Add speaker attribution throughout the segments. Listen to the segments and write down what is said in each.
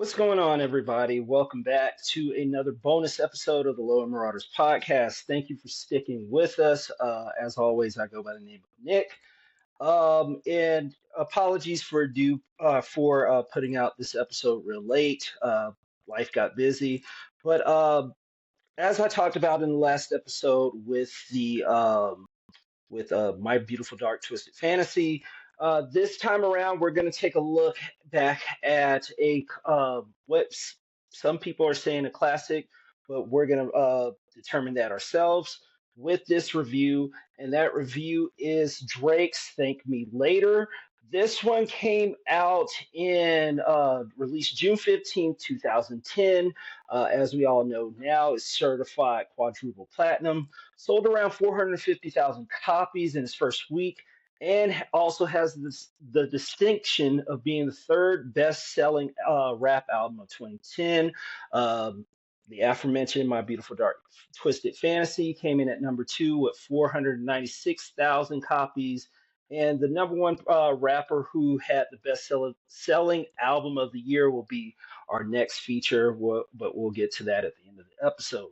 Speaker 1: What's going on, everybody? Welcome back to another bonus episode of the Lower Marauders podcast. Thank you for sticking with us. As always, I go by the name of Nick. And apologies for putting out this episode real late. Life got busy, but as I talked about in the last episode with My Beautiful Dark Twisted Fantasy. This time around, we're going to take a look back at what some people are saying a classic, but we're going to determine that ourselves with this review. And that review is Drake's Thank Me Later. This one came out in released June 15th, 2010. As we all know now, is certified quadruple platinum, sold around 450,000 copies in its first week, and also has the distinction of being the third best-selling rap album of 2010. The aforementioned My Beautiful Dark Twisted Fantasy came in at number two with 496,000 copies. And the number one rapper who had the best selling album of the year will be our next feature, but we'll get to that at the end of the episode.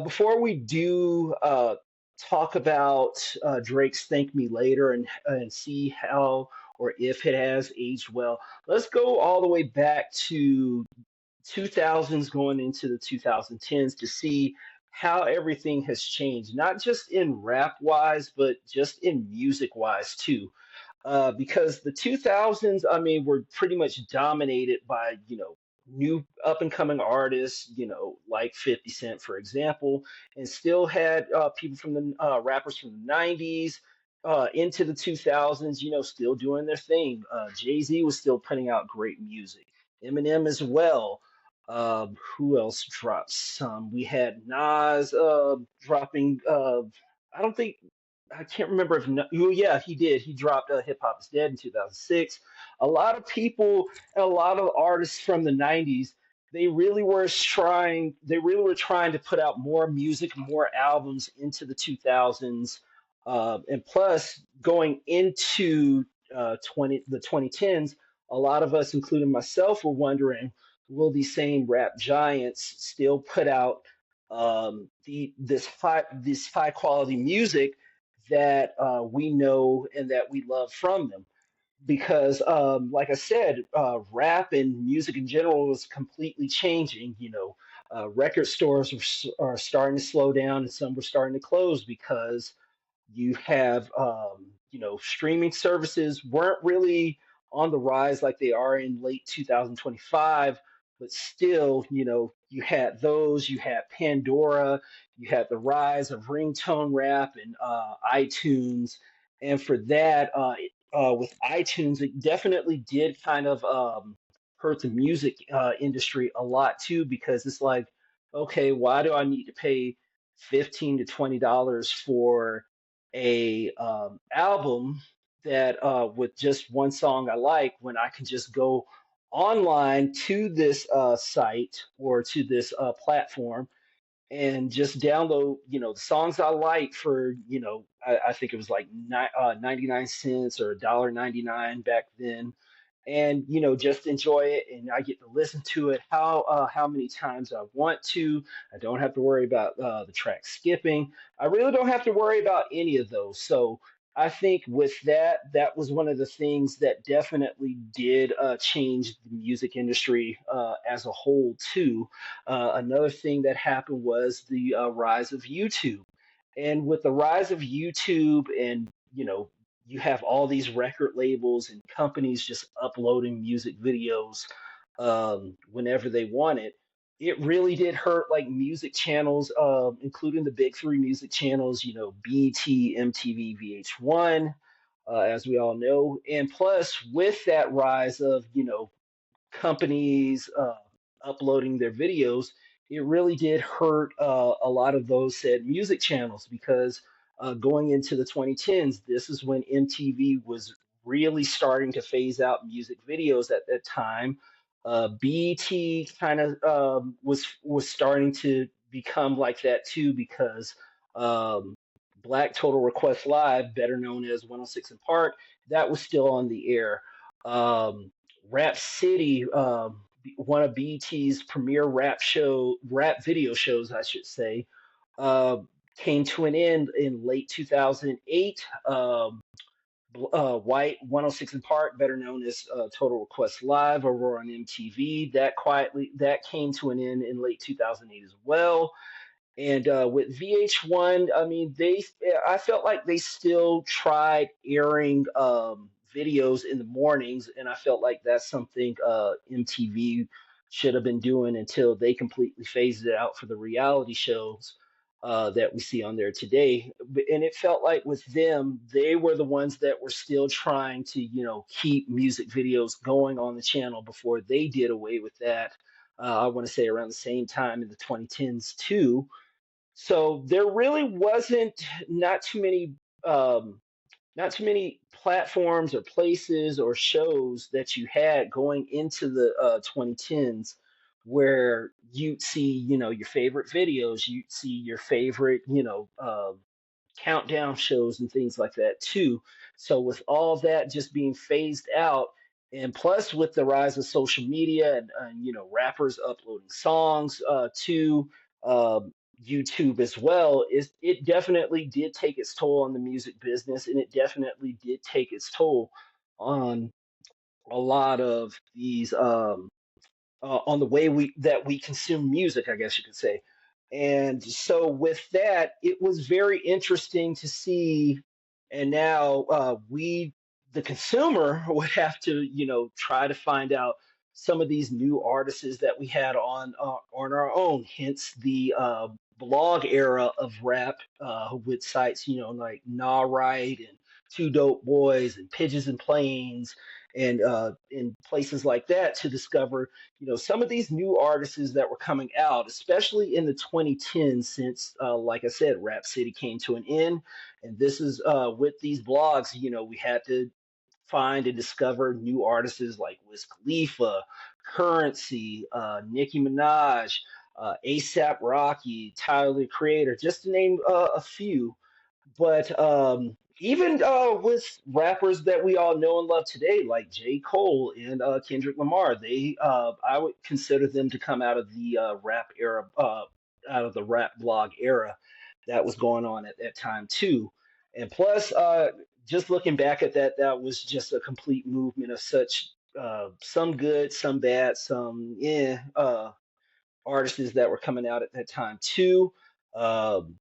Speaker 1: Before we do talk about Drake's Thank Me Later and see how or if it has aged well, let's go all the way back to 2000s going into the 2010s to see how everything has changed, not just in rap wise, but just in music wise too. Because the 2000s, I mean, were pretty much dominated by, new up and coming artists, like 50 Cent, for example, and still had people from the rappers from the 90s into the 2000s, still doing their thing. Jay-Z was still putting out great music, Eminem as well. Who else dropped some? We had Nas dropping. I don't think I can't remember if oh yeah, he did. He dropped Hip Hop is Dead in 2006. A lot of people and a lot of artists from the 90s, they really were trying to put out more music, more albums into the 2000s. And plus going into 2010s, a lot of us, including myself, were wondering, will these same rap giants still put out this high quality music that we know and that we love from them? Because, like I said, rap and music in general is completely changing. Record stores are starting to slow down, and some were starting to close because you have, streaming services weren't really on the rise like they are in late 2025, but still, you had those, you had Pandora, you had the rise of ringtone rap and iTunes. And for that, with iTunes, it definitely did kind of hurt the music industry a lot too, because it's like, okay, why do I need to pay $15 to $20 for a album that with just one song I like when I can just go online to this site or to this platform and just download, the songs I like for, I think it was like 99 cents or $1.99 back then, and just enjoy it, and I get to listen to it how many times I want to. I don't have to worry about the track skipping. I really don't have to worry about any of those. So I think with that was one of the things that definitely did change the music industry as a whole too. Another thing that happened was the rise of YouTube. And with the rise of YouTube and, you have all these record labels and companies just uploading music videos whenever they want it. It really did hurt like music channels, including the big three music channels, BET, MTV, VH1, as we all know. And plus, with that rise of, companies uploading their videos, it really did hurt a lot of those said music channels because going into the 2010s, this is when MTV was really starting to phase out music videos at that time. BET kind of was starting to become like that too because um, Black Total Request Live, better known as 106 in Park, that was still on the air. Um, Rap City one of BET's premier rap video shows, I should say, uh, came to an end in late 2008. White 106 in Park, better known as Total Request Live over on MTV, that came to an end in late 2008 as well. And with VH1, I mean, I felt like they still tried airing videos in the mornings, and I felt like that's something MTV should have been doing until they completely phased it out for the reality shows that we see on there today. And it felt like with them, they were the ones that were still trying to, keep music videos going on the channel before they did away with that. I want to say around the same time in the 2010s too. So there really wasn't not too many um, not too many platforms or places or shows that you had going into the 2010s where you'd see, your favorite videos, you'd see your favorite, countdown shows and things like that too. So with all that just being phased out, and plus with the rise of social media and rappers uploading songs to YouTube as well, it definitely did take its toll on the music business, and it definitely did take its toll on a lot of these on the way we consume music, I guess you could say. And so with that, it was very interesting to see. And now the consumer, would have to, try to find out some of these new artists that we had on our own. Hence the blog era of rap with sites, like Nah Right and Two Dope Boys and Pigeons and Planes and in places like that to discover some of these new artists that were coming out, especially in the 2010s, since, like I said, Rap City came to an end. And this is with these blogs, we had to find and discover new artists like Wiz Khalifa, Currency, Nicki Minaj, ASAP Rocky, Tyler the Creator, just to name a few. But even with rappers that we all know and love today, like J. Cole and Kendrick Lamar, I would consider them to come out of the rap era, out of the rap blog era that was going on at that time too. And plus, just looking back at that, that was just a complete movement of such some good, some bad, some artists that were coming out at that time too. Um,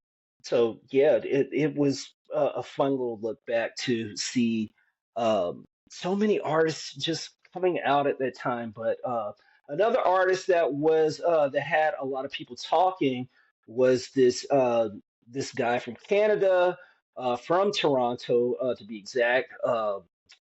Speaker 1: so yeah, it was a fun little look back to see so many artists just coming out at that time. But another artist that had a lot of people talking was this guy from Canada, from Toronto to be exact.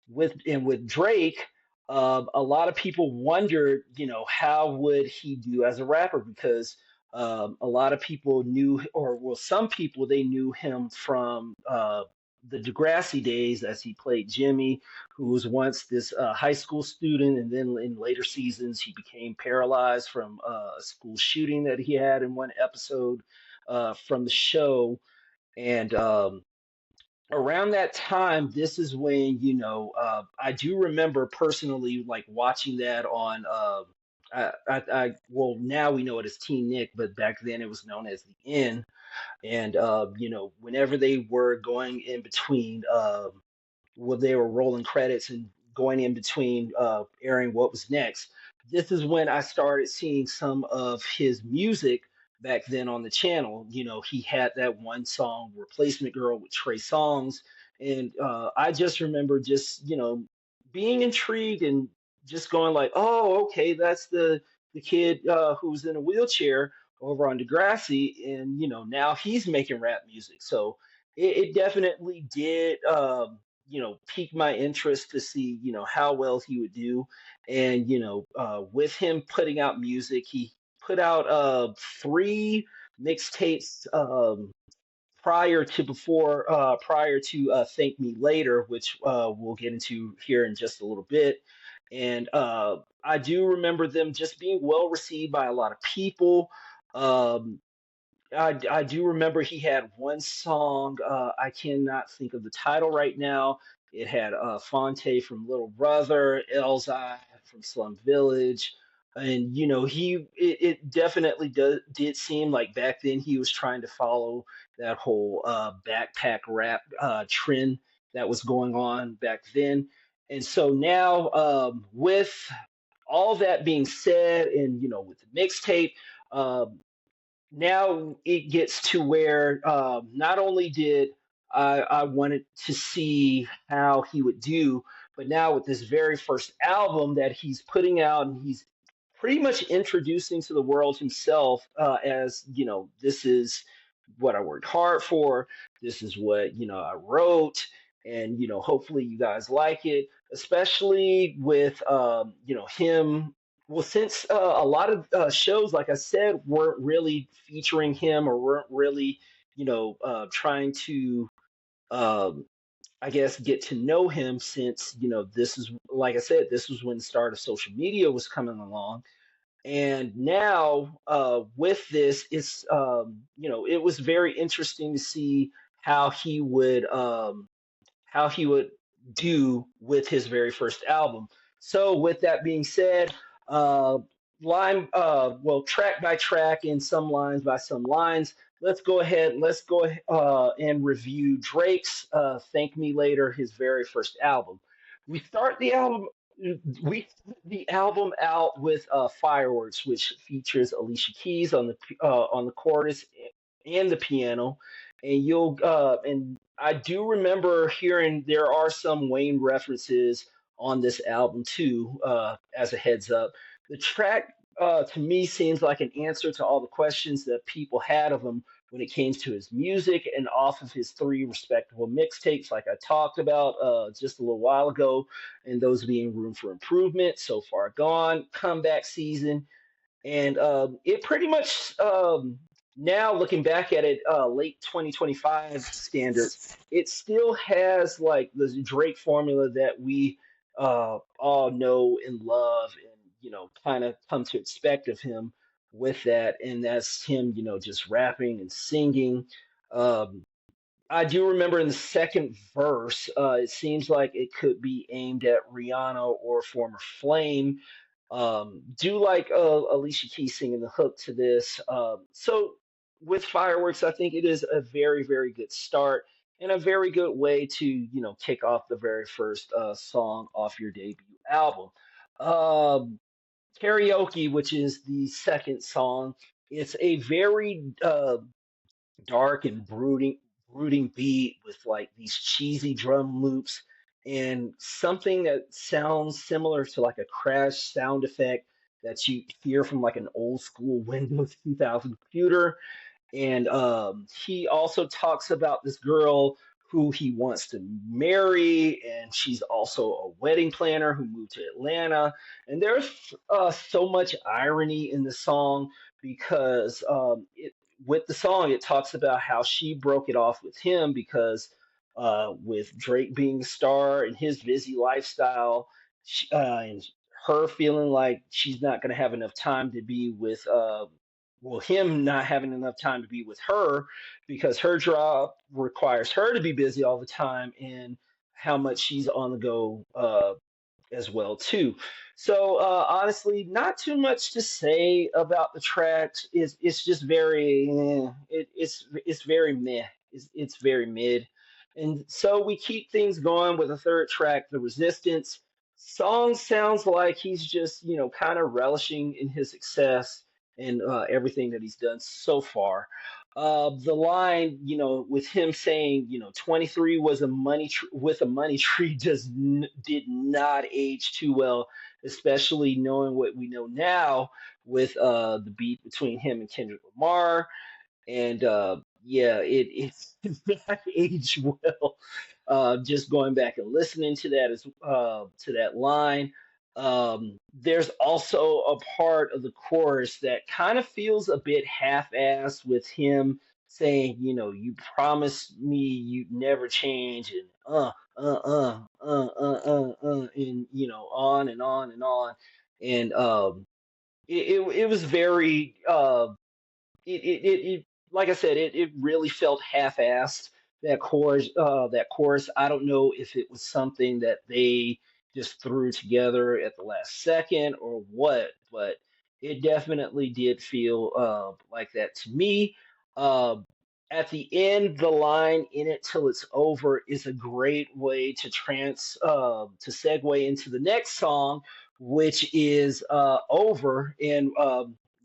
Speaker 1: With Drake, a lot of people wondered, how would he do as a rapper because a lot of people knew, or well, some people they knew him from the Degrassi days as he played Jimmy, who was once this high school student, and then in later seasons he became paralyzed from a school shooting that he had in one episode from the show, and around that time, this is when, I do remember personally like watching that on well, now we know it as Teen Nick, but back then it was known as the N. And whenever they were going in between well, they were rolling credits and going in between airing what was next. This is when I started seeing some of his music back then on the channel. He had that one song, Replacement Girl, with Trey Songz. And I just remember just, being intrigued and just going like, oh, okay, that's the kid who's in a wheelchair over on Degrassi. And, now he's making rap music. So it definitely did. Pique my interest to see, how well he would do. And, with him putting out music, he put out three mixtapes prior to Thank Me Later, which we'll get into here in just a little bit. And I do remember them just being well received by a lot of people. Um, I do remember he had one song. I cannot think of the title right now. It had Fonte from Little Brother, Elzhi from Slum Village, And it definitely did seem like back then he was trying to follow that whole backpack rap trend that was going on back then. And so now, with all that being said, and with the mixtape, um, now it gets to where, not only did I wanted to see how he would do, but now with this very first album that he's putting out, and he's pretty much introducing to the world himself, as this is what I worked hard for. This is what I wrote, and hopefully you guys like it, especially with him. Well, since a lot of shows, like I said, weren't really featuring him, or weren't really, trying to, um, I guess, get to know him, since, this is, like I said, this was when the start of social media was coming along. And now, with this, it was very interesting to see how he would, how he would do with his very first album. So, with that being said, uh, track by track and some lines by some lines, let's go and review Drake's "Thank Me Later," his very first album. We start the album. We the album out with "Fireworks," which features Alicia Keys on the chorus and the piano, and I do remember hearing there are some Wayne references on this album too. As a heads up, the track, to me, seems like an answer to all the questions that people had of him when it came to his music, and off of his three respectable mixtapes, like I talked about just a little while ago, and those being "Room for Improvement," "So Far Gone," "Comeback Season," and it pretty much, now looking back at it, late 2025 standards, it still has like the Drake formula that we all know and love, and kind of come to expect of him with that, and that's him, just rapping and singing. um, I do remember in the second verse, it seems like it could be aimed at Rihanna or former Flame. Do like Alicia Keys singing the hook to this. So with Fireworks, I think it is a very, very good start, and a very good way to kick off the very first song off your debut album. Um, Karaoke, which is the second song, it's a very dark and brooding beat with like these cheesy drum loops, and something that sounds similar to like a crash sound effect that you hear from like an old school Windows 2000 computer. And he also talks about this girl who he wants to marry, and she's also a wedding planner who moved to Atlanta. And there's so much irony in the song, because with the song, it talks about how she broke it off with him because, with Drake being a star and his busy lifestyle, and her feeling like she's not going to have enough time to be with, well, him not having enough time to be with her, because her job requires her to be busy all the time, and how much she's on the go, as well too. So, honestly, not too much to say about the tracks. It's just very, it's very meh. It's very mid. And so we keep things going with a third track, "The Resistance." Song sounds like he's just kind of relishing in his success, and everything that he's done so far. The line, with him saying, 23 was a with a money tree, did not age too well, especially knowing what we know now with the beat between him and Kendrick Lamar. And yeah, it not aged well. Just going back and listening to that, as to that line. There's also a part of the chorus that kind of feels a bit half-assed, with him saying, "You promised me you'd never change," and and on and on and on. And it was very, like I said, it really felt half-assed. That chorus, I don't know if it was something that they just threw together at the last second or what, but it definitely did feel like that to me. Uh, at the end, the line "in it till it's over" is a great way to to segue into the next song, which is "Over." And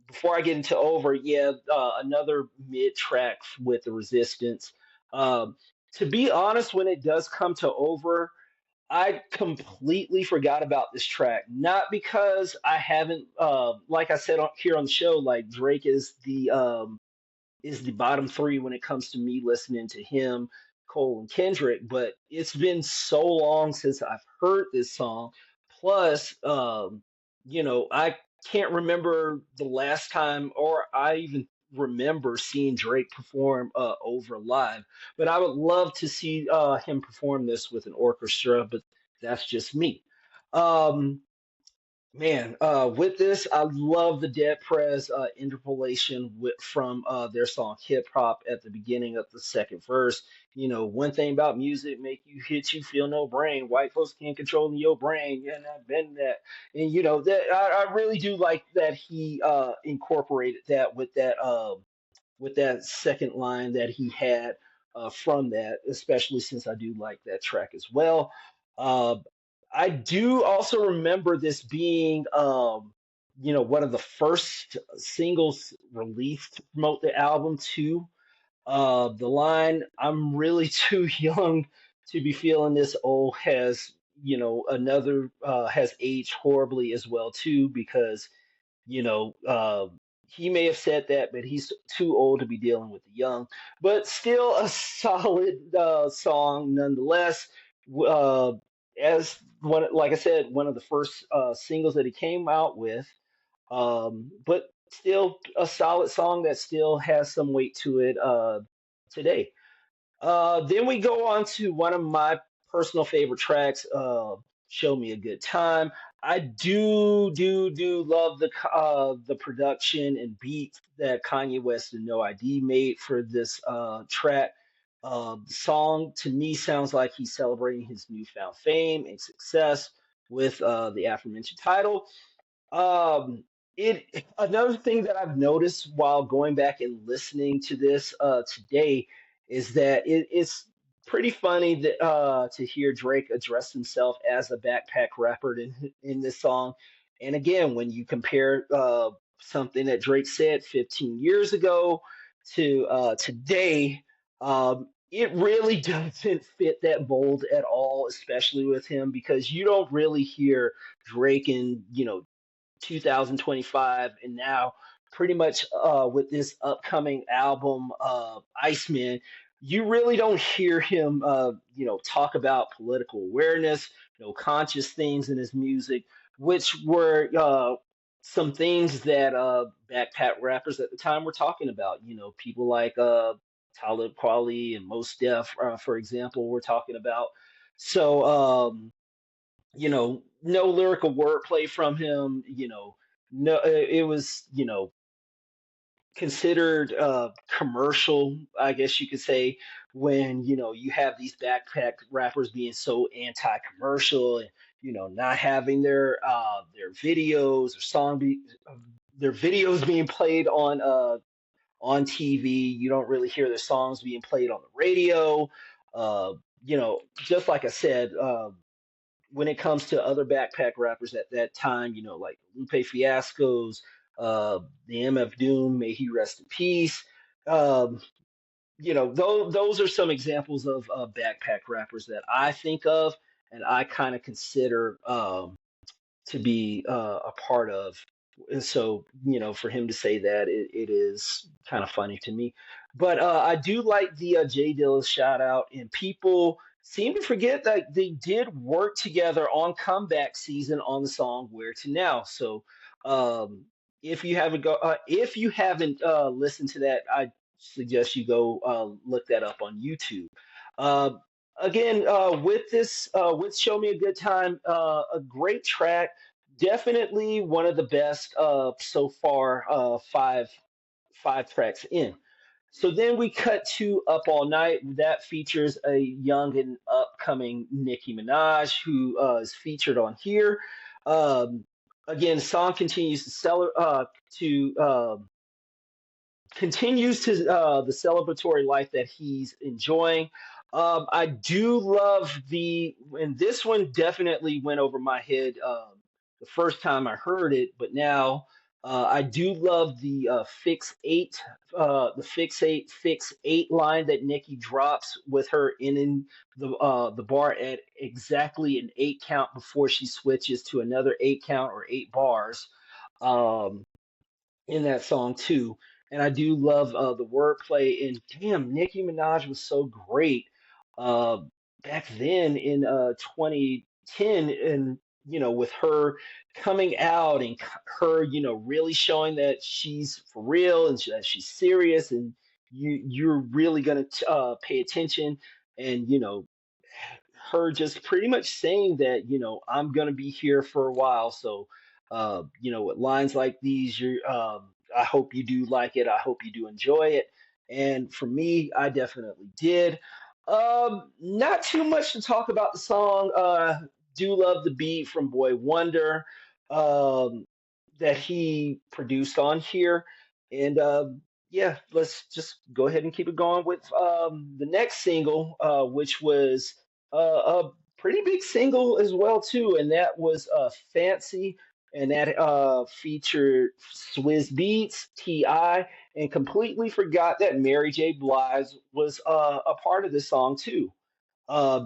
Speaker 1: before I get into "Over," yeah, another mid track with the Resistance. Um, to be honest, when it does come to "Over," I completely forgot about this track. Not because I haven't, like I said here on the show, like Drake is the bottom three when it comes to me listening to him, Cole, and Kendrick. But it's been so long since I've heard this song. Plus, I can't remember the last time, or I even remember seeing Drake perform over live. But I would love to see him perform this with an orchestra. But that's just me. Um, Man, with this, I love the Dead Prez interpolation from their song "Hip Hop" at the beginning of the second verse. One thing about music make you hit you feel no brain. White folks can't control your brain. Yeah, and I've been that, and that I really do like that he incorporated that with that second line that he had from that, especially since I do like that track as well. Uh, I do also remember this being, one of the first singles released to promote the album too. The line "I'm really too young to be feeling this old" has, has aged horribly as well too, because you know, he may have said that, but he's too old to be dealing with the young. But still, a solid song nonetheless. Uh, as one, like I said, one of the first singles that he came out with. But still, a solid song that still has some weight to it today. Then we go on to one of my personal favorite tracks, "Show Me a Good Time." I do love the production and beats that Kanye West and No ID made for this track. The song to me sounds like he's celebrating his newfound fame and success with the aforementioned title. Um, it Another thing that I've noticed while going back and listening to this today is that it's pretty funny to hear Drake address himself as a backpack rapper in this song. And again, when you compare something that Drake said 15 years ago to today, it really doesn't fit that mold at all, especially with him, because you don't really hear Drake in 2025 and now pretty much with this upcoming album Iceman, you really don't hear him talk about political awareness, conscious things in his music, which were some things that backpack rappers at the time were talking about. People like Talib Kweli and Mos Def, for example, were talking about. So no lyrical wordplay from him. No, it was, considered commercial, I guess you could say, when, you have these backpack rappers being so anti-commercial and, not having their videos or their videos being played on TV. You don't really hear their songs being played on the radio. Uh, just like I said, when it comes to other backpack rappers at that time, like Lupe Fiasco's, the MF Doom, may he rest in peace. Um, those are some examples of backpack rappers that I think of and I kind of consider to be a part of. And so, for him to say that, it is kind of funny to me. But I do like the Jay Dilla shout out, and people seem to forget that they did work together on Comeback Season on the song "Where to Now." So, um, if you haven't listened to that, I suggest you go look that up on YouTube. Uh, Again, with "Show Me a Good Time," a great track, definitely one of the best so far, five tracks in. So then we cut to Up All Night. That features a young and upcoming Nicki Minaj, who is featured on here. Um, Again, the song continues to to continues to the celebratory life that he's enjoying. I do love and this one definitely went over my head the first time I heard it, but now I do love fix eight line that Nikki drops with her in the bar at exactly an 8 count before she switches to another 8 count or 8 bars. Um, in that song too. And I do love the wordplay. And damn, Nicki Minaj was so great uh, back then in 2010, and with her coming out and her, really showing that she's for real and that she's serious, and you're really gonna pay attention, and her just pretty much saying that, I'm gonna be here for a while. So, with lines like these, I hope you do like it. I hope you do enjoy it. And for me, I definitely did. Not too much to talk about the song. Do love the beat from Boy Wonder um, that he produced on here. And yeah, let's just go ahead and keep it going with the next single, which was a pretty big single as well too, and that was "Fancy," and that featured Swizz Beats, Ti, and completely forgot that Mary J. Blige was a part of this song too.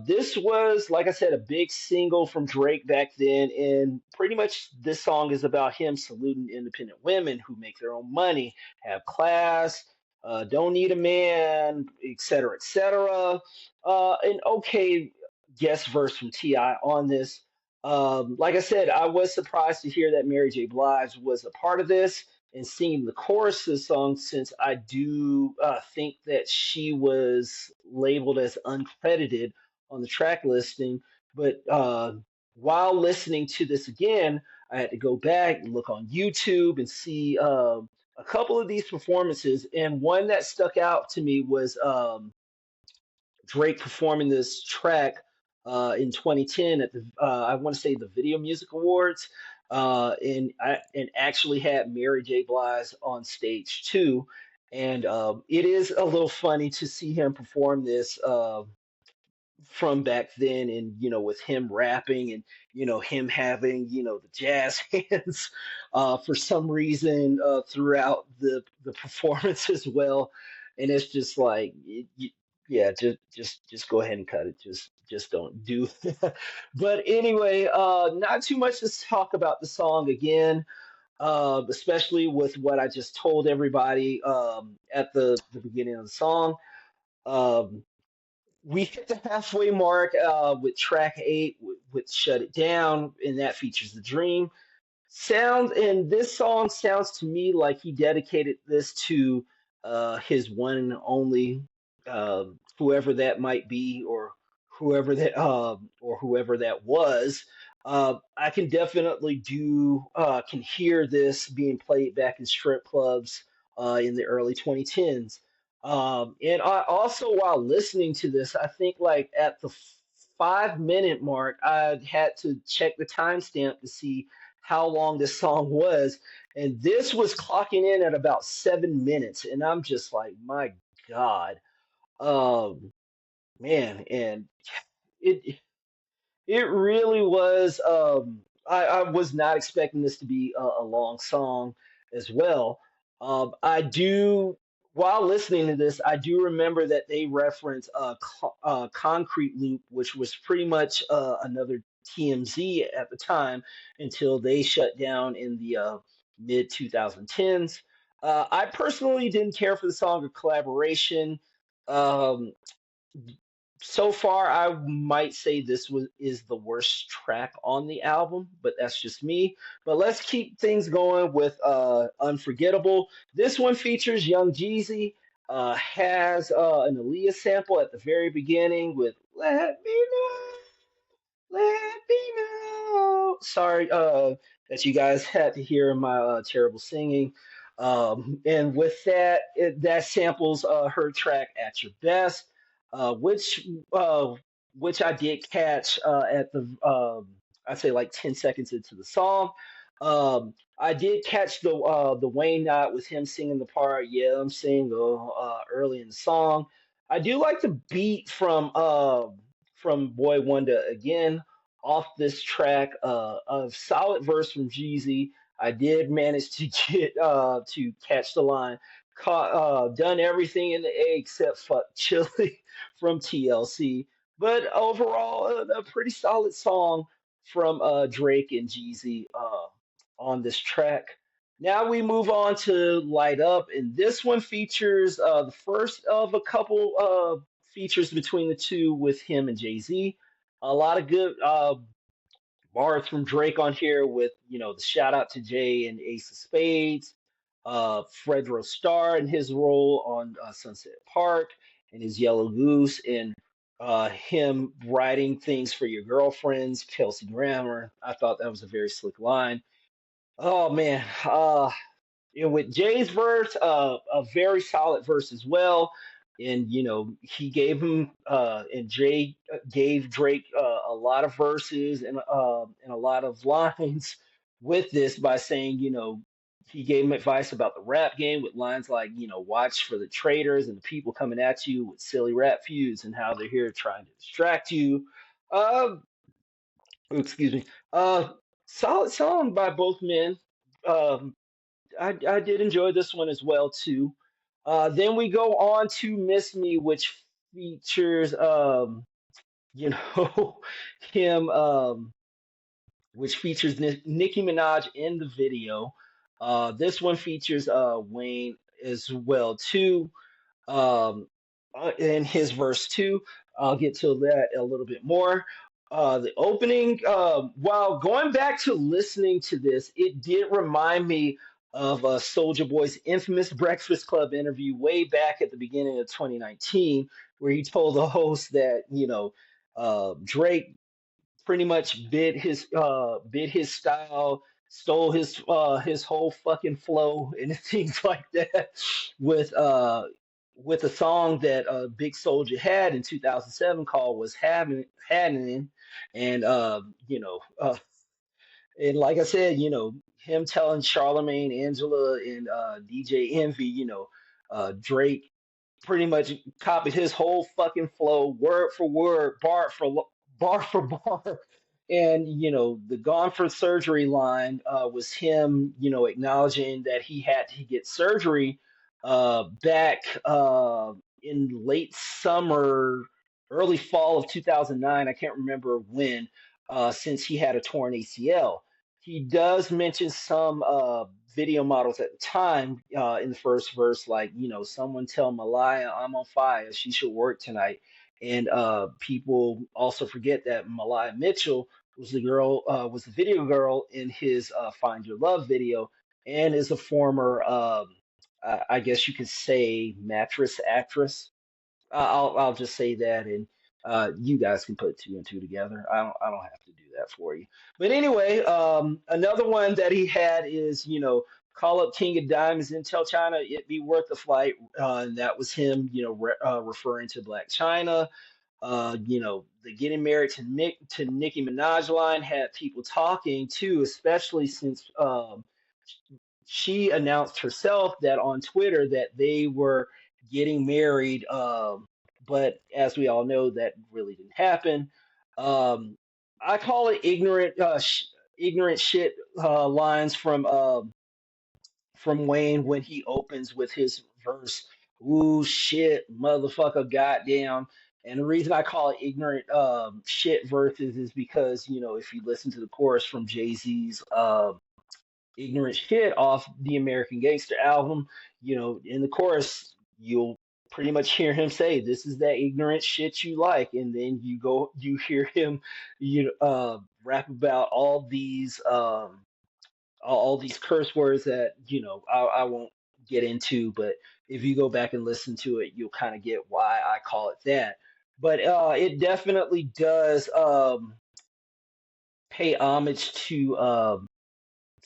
Speaker 1: This was, like I said, a big single from Drake back then, and pretty much this song is about him saluting independent women who make their own money, have class, don't need a man, etc., etc. An okay guest verse from Ti on this. Like I said, I was surprised to hear that Mary J. Blige was a part of this and singing the chorus of the song, since I do think that she was labeled as uncredited on the track listing. But while listening to this again, I had to go back and look on YouTube and see a couple of these performances. And one that stuck out to me was Drake performing this track in 2010 at the I want to say the Video Music Awards, and actually had Mary J. Blige on stage too. And it is a little funny to see him perform this from back then, and with him rapping, and him having the jazz hands for some reason throughout the performance as well. And it's just like yeah, just go ahead and cut it, just don't do but anyway, not too much to talk about the song again, especially with what I just told everybody at the beginning of the song. um, we hit the halfway mark with track 8 with Shut It Down, and that features The Dream. And this song sounds to me like he dedicated this to his one and only, whoever that might be, or whoever that was. I can definitely can hear this being played back in strip clubs in the early 2010s. And I also, while listening to this, I think like at the 5 minute mark, I had to check the timestamp to see how long this song was. And this was clocking in at about 7 minutes. And I'm just like, my God. Um, Man, and it it really was. I was not expecting this to be a long song as well. I do, while listening to this, I do remember that they reference Concrete Loop, which was pretty much another TMZ at the time until they shut down in the mid 2010s. I personally didn't care for the song or collaboration. Um, so far, I might say this is the worst track on the album, but that's just me. But let's keep things going with Unforgettable. This one features Young Jeezy, has an Aaliyah sample at the very beginning with "Let Me Know, Let Me Know." Sorry that you guys had to hear my terrible singing. And with that, that samples her track "At Your Best," uh, which uh, which I did catch at the I'd say like 10 seconds into the song. I did catch the Wayne knot with him singing the part. Yeah, I'm single early in the song. I do like the beat from Boy Wonder again off this track. A solid verse from Jeezy. I did manage to get to catch the line. Done everything in the A except fuck Chili from TLC. But overall, a pretty solid song from Drake and Jeezy on this track. Now we move on to Light Up, and this one features the first of a couple features between the two with him and Jay Z. A lot of good bars from Drake on here with, the shout out to Jay and Ace of Spades, Fredro Starr and his role on Sunset Park and his Yellow Goose, and him writing things for your girlfriends, Kelsey Grammer. I thought that was a very slick line. Oh man, with Jay's verse, a very solid verse as well. And he gave him and Jay gave Drake a lot of verses and a lot of lines with this by saying, he gave him advice about the rap game with lines like, watch for the traitors and the people coming at you with silly rap feuds and how they're here trying to distract you. Uh, excuse me. Solid song by both men. Um, I did enjoy this one as well too. Then we go on to Miss Me, which features you know him which features Nicki Minaj in the video. This one features Wayne as well too. Um, in his verse two. I'll get to that a little bit more. The opening, while going back to listening to this, it did remind me of Soldier Boy's infamous Breakfast Club interview way back at the beginning of 2019, where he told the host that, Drake pretty much bid his style, stole his whole fucking flow and things like that with a song that Big Soldier had in 2007 called "Was Having," and and like I said, him telling Charlemagne, Angela, and DJ Envy, Drake pretty much copied his whole fucking flow, word for word, bar for bar. And the "Gone for Surgery" line was him, acknowledging that he had to get surgery back in late summer, early fall of 2009. I can't remember when, since he had a torn ACL. He does mention some video models at the time in the first verse, like, someone tell Malaya I'm on fire. She should work tonight. And people also forget that Malaya Mitchell was the video girl in his Find Your Love video, and is a former, I guess you could say, mattress actress. I'll just say that, and you guys can put two and two together. I don't have to do that for you. But anyway, another one that he had is, call up King of Diamonds and tell China it be worth the flight. And that was him, referring to Black China. The getting married to Nicki Minaj line had people talking too, especially since she announced herself that on Twitter that they were getting married. But as we all know, that really didn't happen. Um, I call it ignorant shit lines from Wayne when he opens with his verse. Ooh shit, motherfucker, goddamn. And the reason I call it ignorant shit verses is because if you listen to the chorus from Jay Z's ignorant shit off the American Gangster album, in the chorus, you'll pretty much hear him say, "This is that ignorant shit you like," and then you hear him, rap about all these curse words that I won't get into, but if you go back and listen to it, you'll kind of get why I call it that. But it definitely does pay homage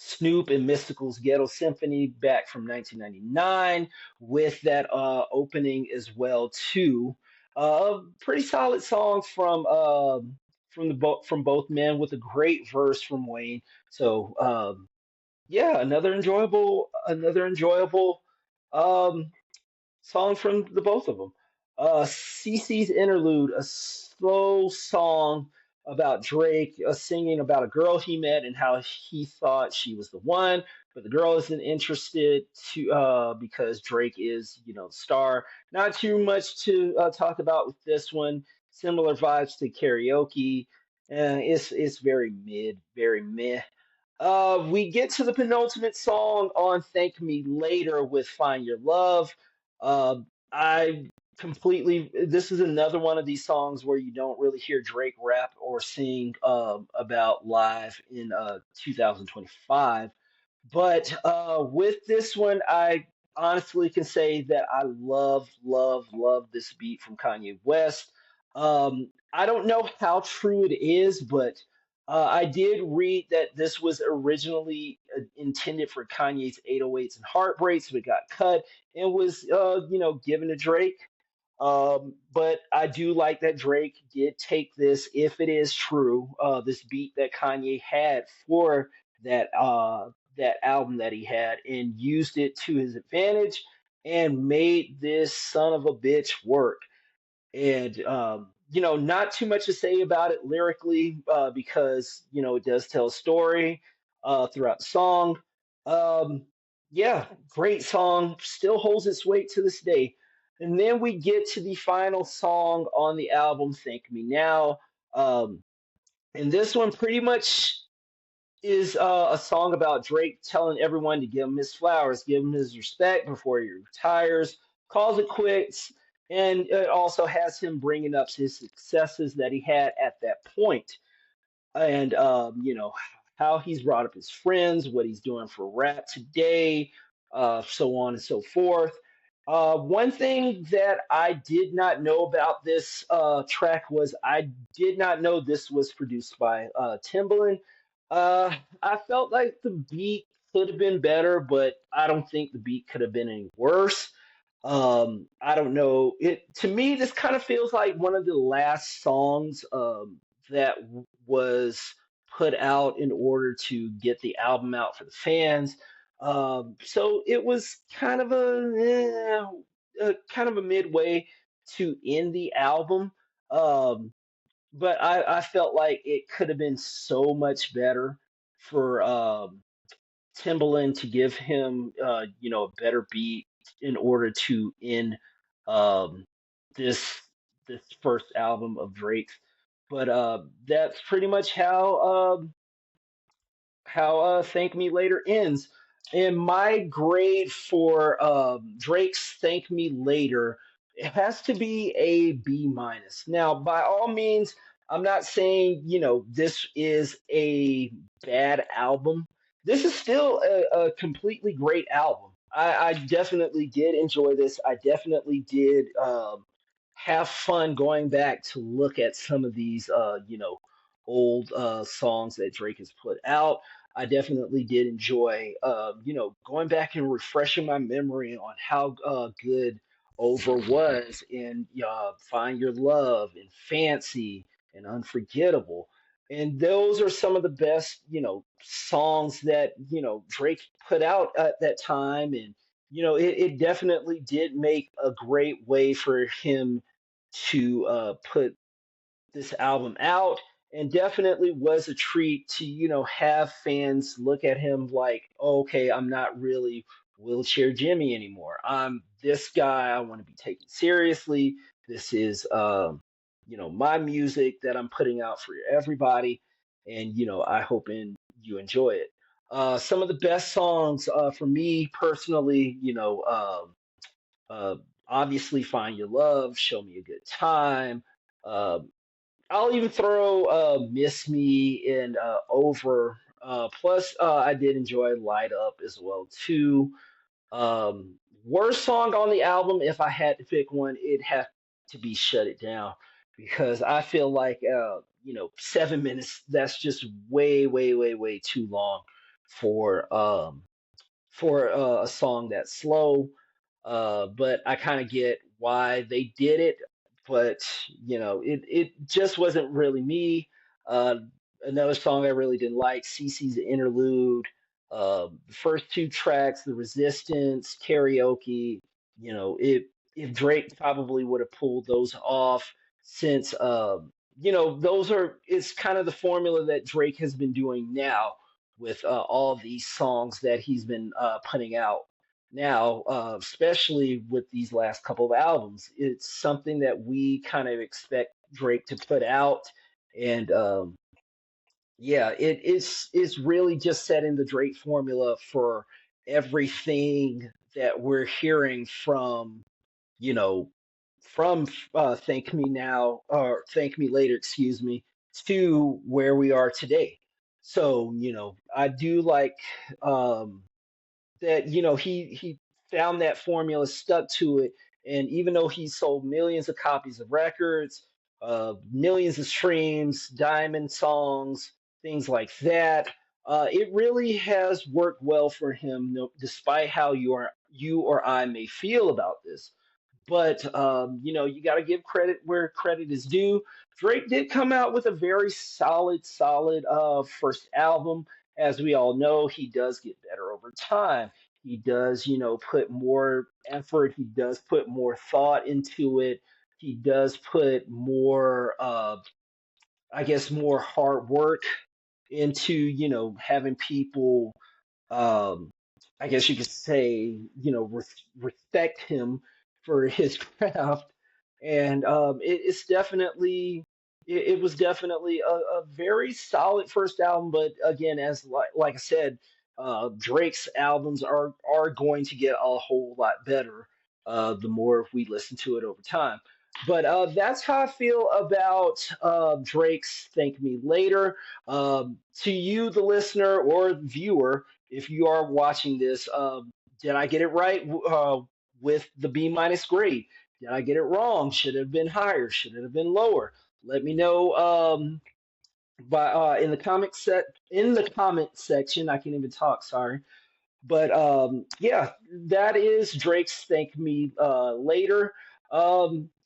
Speaker 1: Snoop and Mystical's Ghetto Symphony back from 1999 with that opening as well too. Pretty solid song from both men with a great verse from Wayne. So yeah, another enjoyable um, song from the both of them. CeCe's Interlude, a slow song about Drake singing about a girl he met and how he thought she was the one, but the girl isn't interested to because Drake is, the star. Not too much to talk about with this one. Similar vibes to Karaoke. It's very mid, very meh. We get to the penultimate song on Thank Me Later with Find Your Love. I completely, this is another one of these songs where you don't really hear Drake rap or sing about live in 2025. But with this one, I honestly can say that I love, love, love this beat from Kanye West. I don't know how true it is, but I did read that this was originally intended for Kanye's 808s and Heartbreaks, but it got cut and was, given to Drake. But I do like that Drake did take this, if it is true, this beat that Kanye had for that album that he had, and used it to his advantage and made this son of a bitch work. And not too much to say about it lyrically, because it does tell a story throughout the song. um, yeah, great song, still holds its weight to this day. And then we get to the final song on the album, Thank Me Now. And this one pretty much is a song about Drake telling everyone to give him his flowers, give him his respect before he retires, calls it quits, and it also has him bringing up his successes that he had at that point, and how he's brought up his friends, what he's doing for rap today, so on and so forth. One thing that I did not know about this track was I did not know this was produced by Timbaland. I felt like the beat could have been better, but I don't think the beat could have been any worse. I don't know. It to me, this kind of feels like one of the last songs that was put out in order to get the album out for the fans. So it was kind of a midway to end the album. Um, but I felt like it could have been so much better for Timbaland to give him, a better beat in order to end um, this this first album of Drake's. But that's pretty much how Thank Me Later ends. And my grade for Drake's Thank Me Later, it has to be a B minus. Now, by all means, I'm not saying, this is a bad album. This is still a completely great album. I definitely did enjoy this. I definitely did have fun going back to look at some of these, old songs that Drake has put out. I definitely did enjoy, going back and refreshing my memory on how good Over was in Find Your Love and Fancy and Unforgettable. And those are some of the best, songs that, Drake put out at that time. And, it definitely did make a great way for him to put this album out, and definitely was a treat to have fans look at him like, "Oh, okay, I'm not really wheelchair Jimmy anymore, I'm this guy, I want to be taken seriously. This is my music that I'm putting out for everybody, and I hope you enjoy it." Some of the best songs for me personally, uh, obviously Find Your Love, Show Me a Good Time. uh, I'll even throw Miss Me and Over. Plus, I did enjoy Light Up as well too. Worst song on the album, if I had to pick one, it'd have to be Shut It Down, because I feel like 7 minutes. That's just way, way, way, way too long for a song that's slow. But I kind of get why they did it. But it just wasn't really me. Uh, Another song I really didn't like, CC's Interlude. The first two tracks, The Resistance, Karaoke. If Drake probably would have pulled those off since those are it's kind of the formula that Drake has been doing now with all these songs that he's been putting out now, especially with these last couple of albums. It's something that we kind of expect Drake to put out, and yeah, it's really just setting the Drake formula for everything that we're hearing from you know Thank Me Now or Thank Me Later, excuse me, to where we are today. So I do like. That he found that formula, stuck to it, and even though he sold millions of copies of records, millions of streams, diamond songs, things like that, it really has worked well for him, no, despite how you or I may feel about this. But you got to give credit where credit is due. Drake did come out with a very solid first album. As we all know, he does get better over time. He does, put more effort. He does put more thought into it. He does put more, I guess, more hard work into, having people um, I guess you could say, respect him for his craft. And it was definitely a very solid first album. But again, as like I said, Drake's albums are going to get a whole lot better the more we listen to it over time. But that's how I feel about Drake's "Thank Me Later." To you, the listener or viewer, if you are watching this, did I get it right with the B minus grade? Did I get it wrong? Should it have been higher? Should it have been lower? Let me know by in the comment section. I can't even talk. Sorry. But yeah, that is Drake's "Thank Me Later."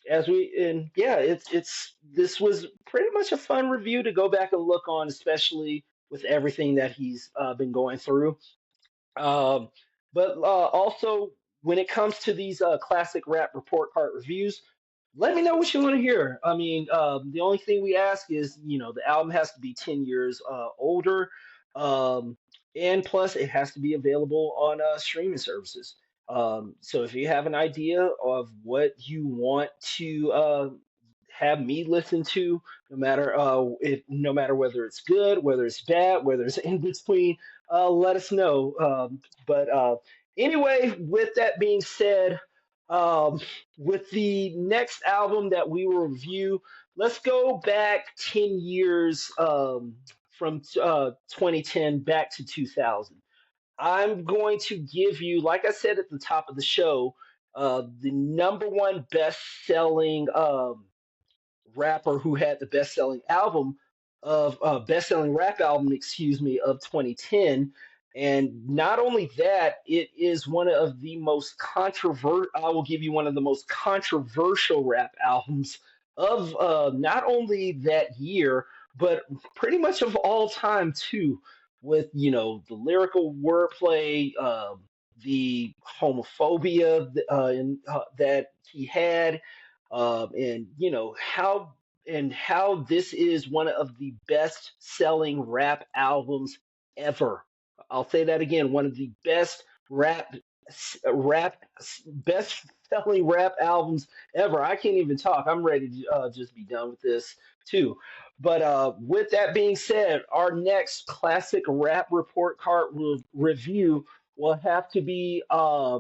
Speaker 1: As we and yeah, it's this was pretty much a fun review to go back and look on, especially with everything that he's been going through. Um, but also, when it comes to these classic rap report card reviews, let me know what you want to hear. I mean, the only thing we ask is, the album has to be 10 years older. Um, and plus, it has to be available on streaming services. So if you have an idea of what you want to have me listen to, no matter whether it's good, whether it's bad, whether it's in between, let us know. But anyway, with that being said, um, with the next album that we will review, let's go back 10 years from 2010 back to 2000. I'm going to give you, like I said at the top of the show, the number one best selling rapper who had the best selling rap album, excuse me, of 2010. And not only that, it is one of the most controversial. I will give you one of the most controversial rap albums of not only that year, but pretty much of all time too. With the lyrical wordplay, the homophobia that he had, and how this is one of the best selling rap albums ever. I'll say that again, one of the rap best selling rap albums ever. I can't even talk. I'm ready to just be done with this too. But with that being said, our next classic rap report card review will have to be a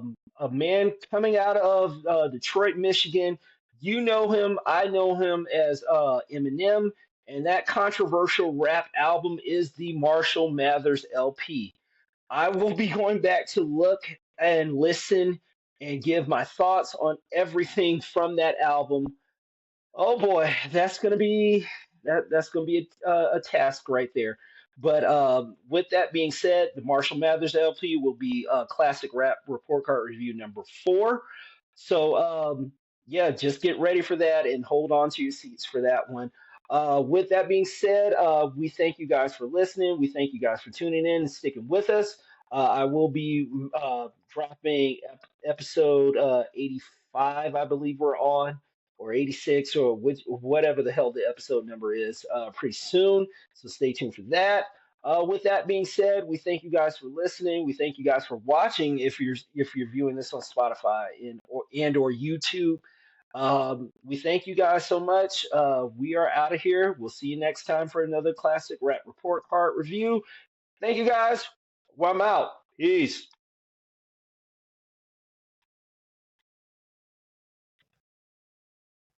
Speaker 1: man coming out of Detroit, Michigan. You know him, I know him as Eminem, and that controversial rap album is the Marshall Mathers LP. I will be going back to look and listen and give my thoughts on everything from that album. Oh boy, that's gonna be a task right there. But with that being said, the Marshall Mathers LP will be Classic Rap Report Card Review number 4. So yeah, just get ready for that and hold on to your seats for that one. With that being said, we thank you guys for listening. We thank you guys for tuning in and sticking with us. I will be dropping episode 85, I believe we're on, or 86, or whatever the hell the episode number is, pretty soon. So stay tuned for that. With that being said, we thank you guys for listening. We thank you guys for watching. If you're viewing this on Spotify and or YouTube, we thank you guys so much. We are out of here. We'll see you next time for another classic rap report card review. Thank you guys. Well, I'm out. Peace.